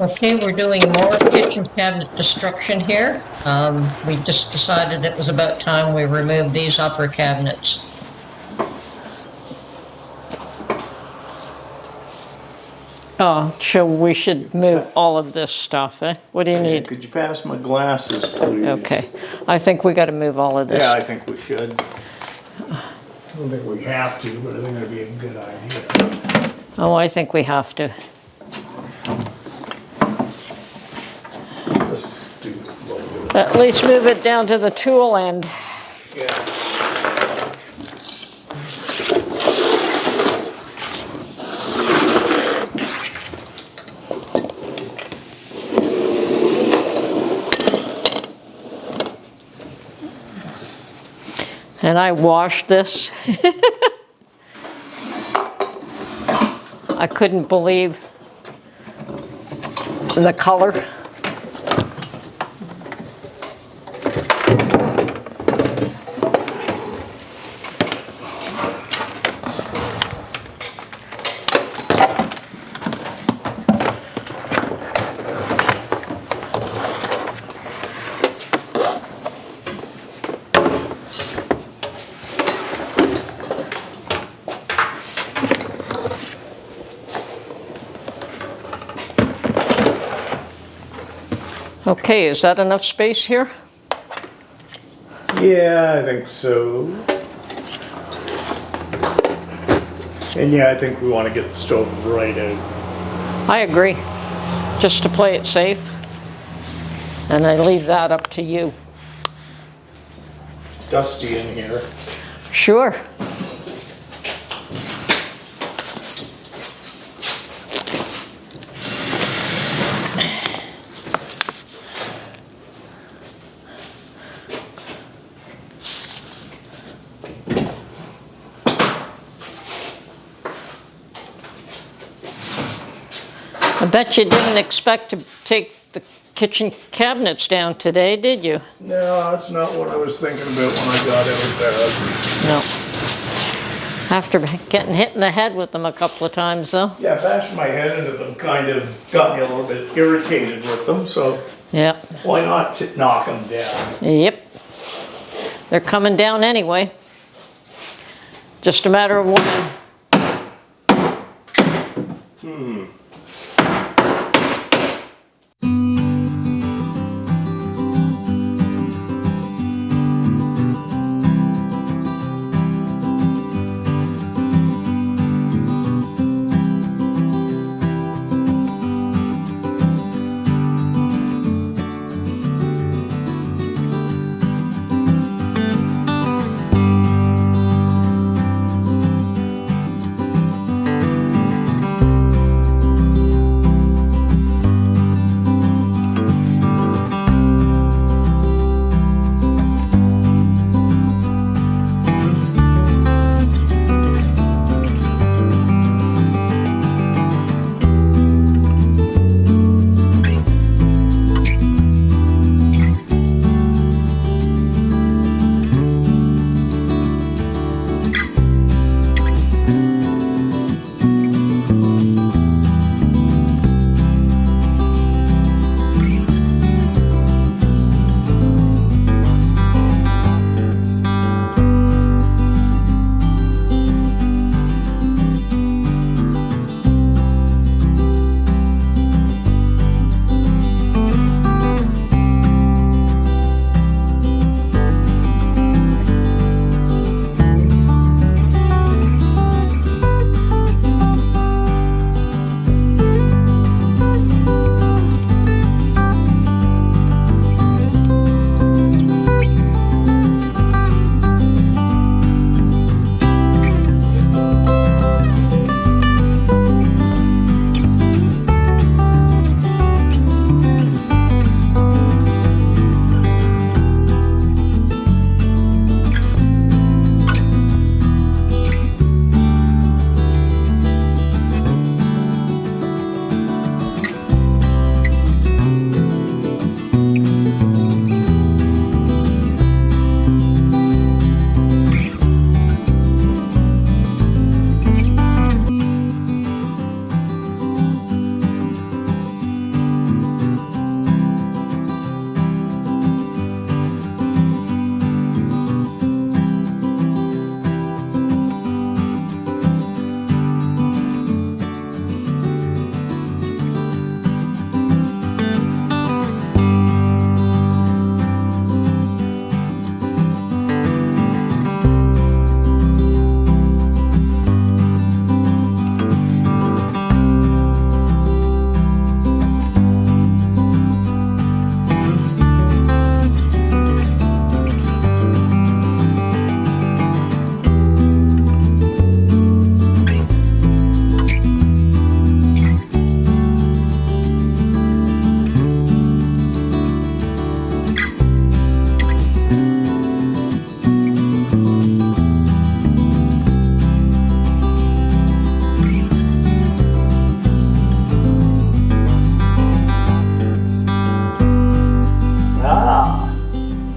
Okay, we're doing more kitchen cabinet destruction here. We just decided it was about time we removed these upper cabinets. Oh, so we should move all of this stuff, eh? What do you need? Could you pass my glasses, please? Okay, I think we gotta move all of this. Yeah, I think we should. I don't think we have to, but I think it'd be a good idea. Oh, I think we have to. Just do what At least move it down to the tool end. Yeah. And I washed this. I couldn't believe the color. Okay, is that enough space here? Yeah, I think so. And yeah, I think we want to get the stove right out. I agree, just to play it safe. And I leave that up to you. Dusty in here. Sure. I bet you didn't expect to take the kitchen cabinets down today, did you? No, that's not what I was thinking about when I got out there. No. After getting hit in the head with them a couple of times, though. Yeah, bashing my head into them kind of got me a little bit irritated with them, so Yep. why not knock them down? Yep. They're coming down anyway. Just a matter of when.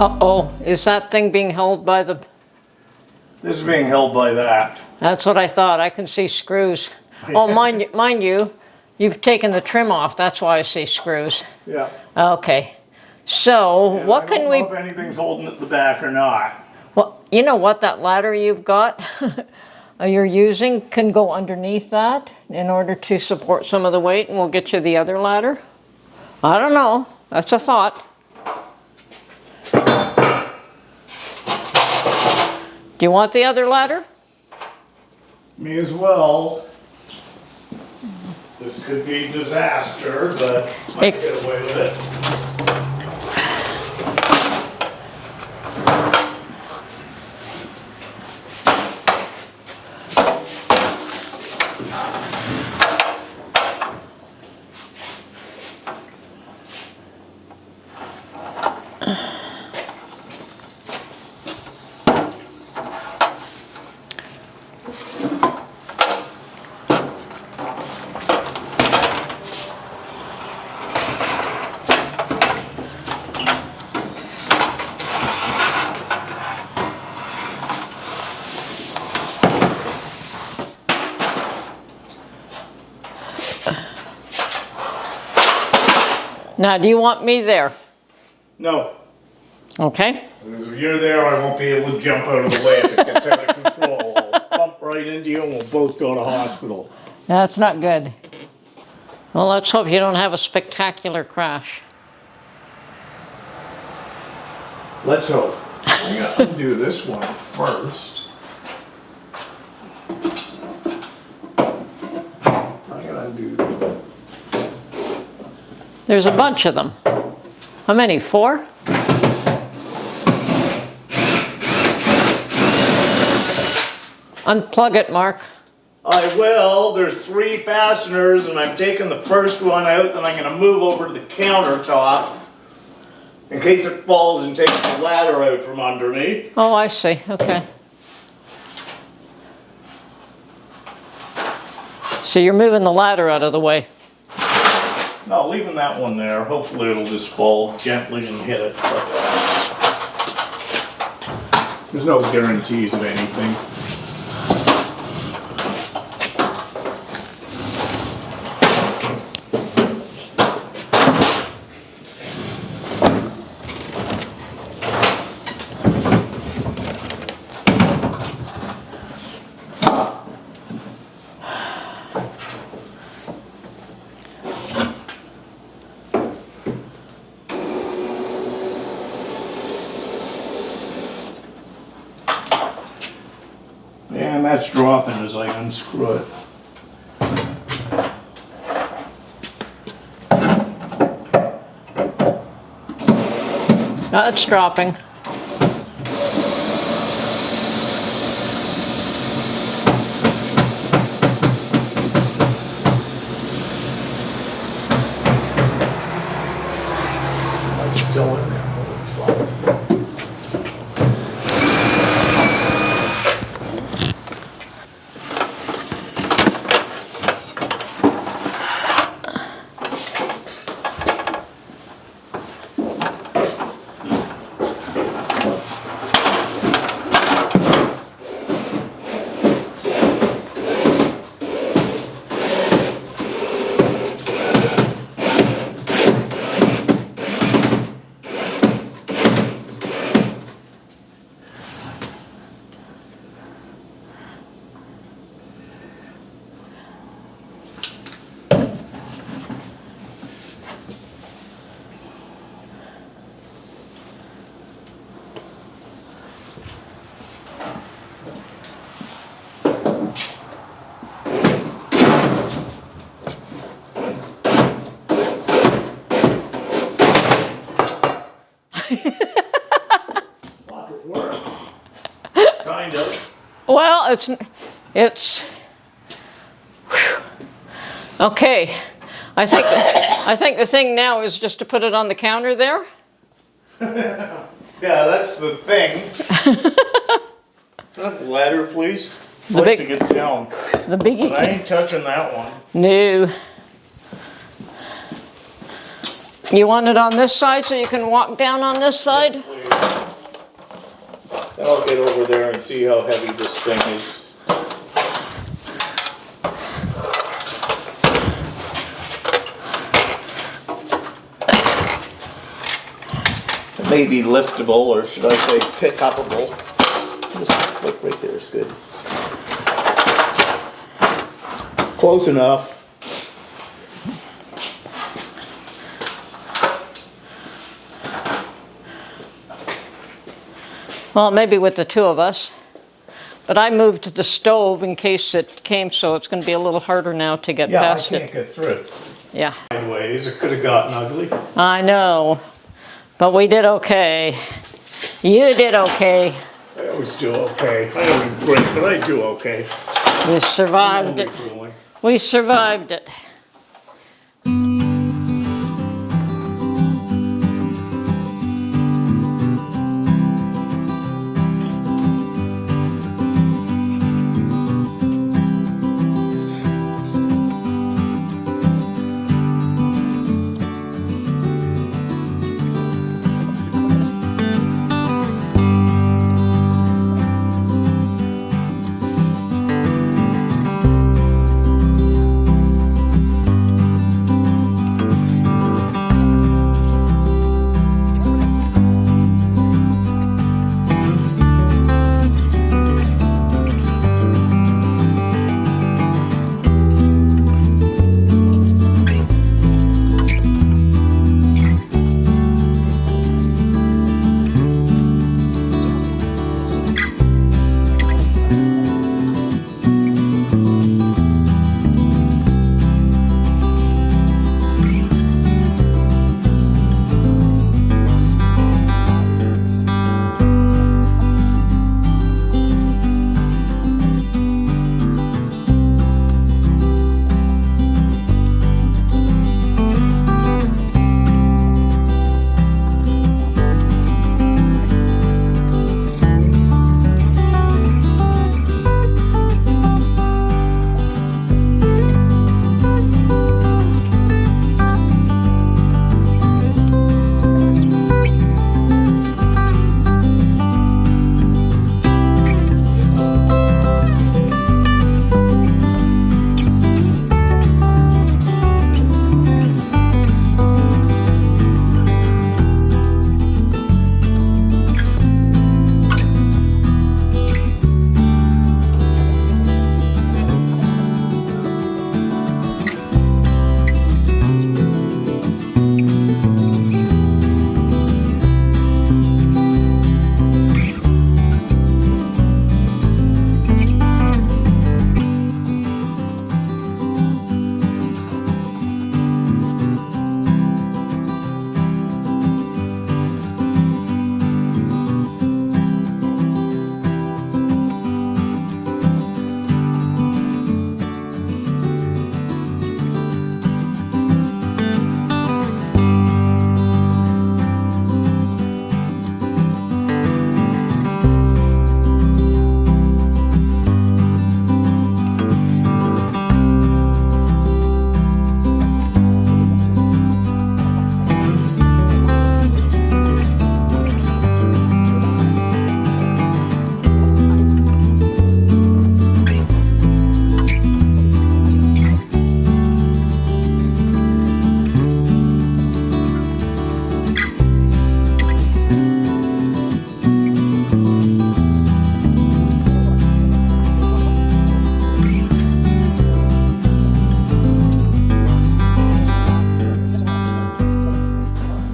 Uh-oh, is that thing being held by the... This is being held by that. That's what I thought. I can see screws. Oh, mind you, you've taken the trim off. That's why I see screws. Yeah. Okay. So And what I can don't we... know if anything's holding it at the back or not. Well, you know what? That ladder you've got, you're using, can go underneath that in order to support some of the weight, and we'll get you the other ladder. I don't know. That's a thought. Do you want the other ladder? May as well. This could be a disaster, but might get away with it. Now, do you want me there? No. Okay. Because if you're there, I won't be able to jump out of the way if it gets out of control. I'll bump right into you and we'll both go to hospital. That's not good. Well, let's hope you don't have a spectacular crash. Let's hope. I'm gonna undo this one first. I'm gonna undo. There's a bunch of them. How many? 4? Unplug it, Mark. I will. There's 3 fasteners and I'm taking the first one out, then I'm gonna move over to the countertop in case it falls and takes the ladder out from under me. Oh, I see. Okay. So you're moving the ladder out of the way. No, leaving that one there. Hopefully it'll just fall gently and hit it. But there's no guarantees of anything. And that's dropping as I unscrew it. It's dropping. It's still in there. Kind of. Well, it's whew. Okay. I think the thing now is just to put it on the counter there. Yeah, that's the thing. Can I have a ladder, please? I'd like to get down. The biggie. But I ain't touching that one. No. You want it on this side so you can walk down on this side? Please. I'll get over there and see how heavy this thing is. It may be liftable, or should I say pick-upable. This clip right there is good. Close enough. Well, maybe with the two of us. But I moved the stove in case it came, so it's going to be a little harder now to get Yeah, I past can't it. get through it. Yeah, Anyways, it could have gotten ugly. I know. But we did okay. You did okay. I always do okay. I don't do great, but I do okay. We survived Only it. fooling. We survived it.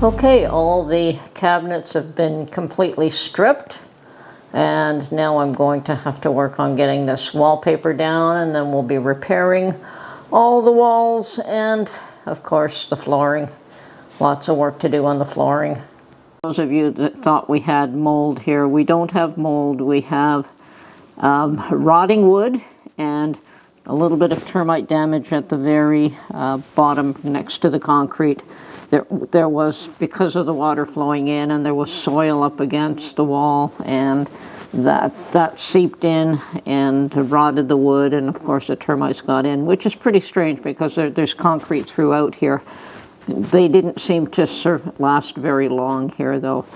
Okay, all the cabinets have been completely stripped, and now I'm going to have to work on getting this wallpaper down, and then we'll be repairing all the walls and of course the flooring. Lots of work to do on the flooring. Those of you that thought we had mold here, we don't have mold. We have rotting wood and a little bit of termite damage at the very bottom next to the concrete. There was, because of the water flowing in, and there was soil up against the wall, and that seeped in and rotted the wood, and of course the termites got in, which is pretty strange because there's concrete throughout here. They didn't seem to last very long here, though.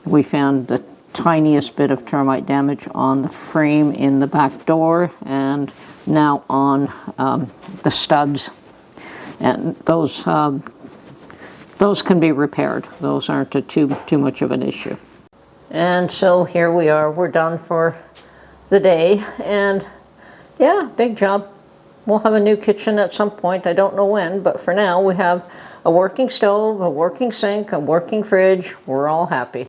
We found that tiniest bit of termite damage on the frame in the back door and now on the studs. And those can be repaired. Those aren't too much of an issue. And so here we are. We're done for the day. And yeah, big job. We'll have a new kitchen at some point. I don't know when, but for now we have a working stove, a working sink, a working fridge. We're all happy.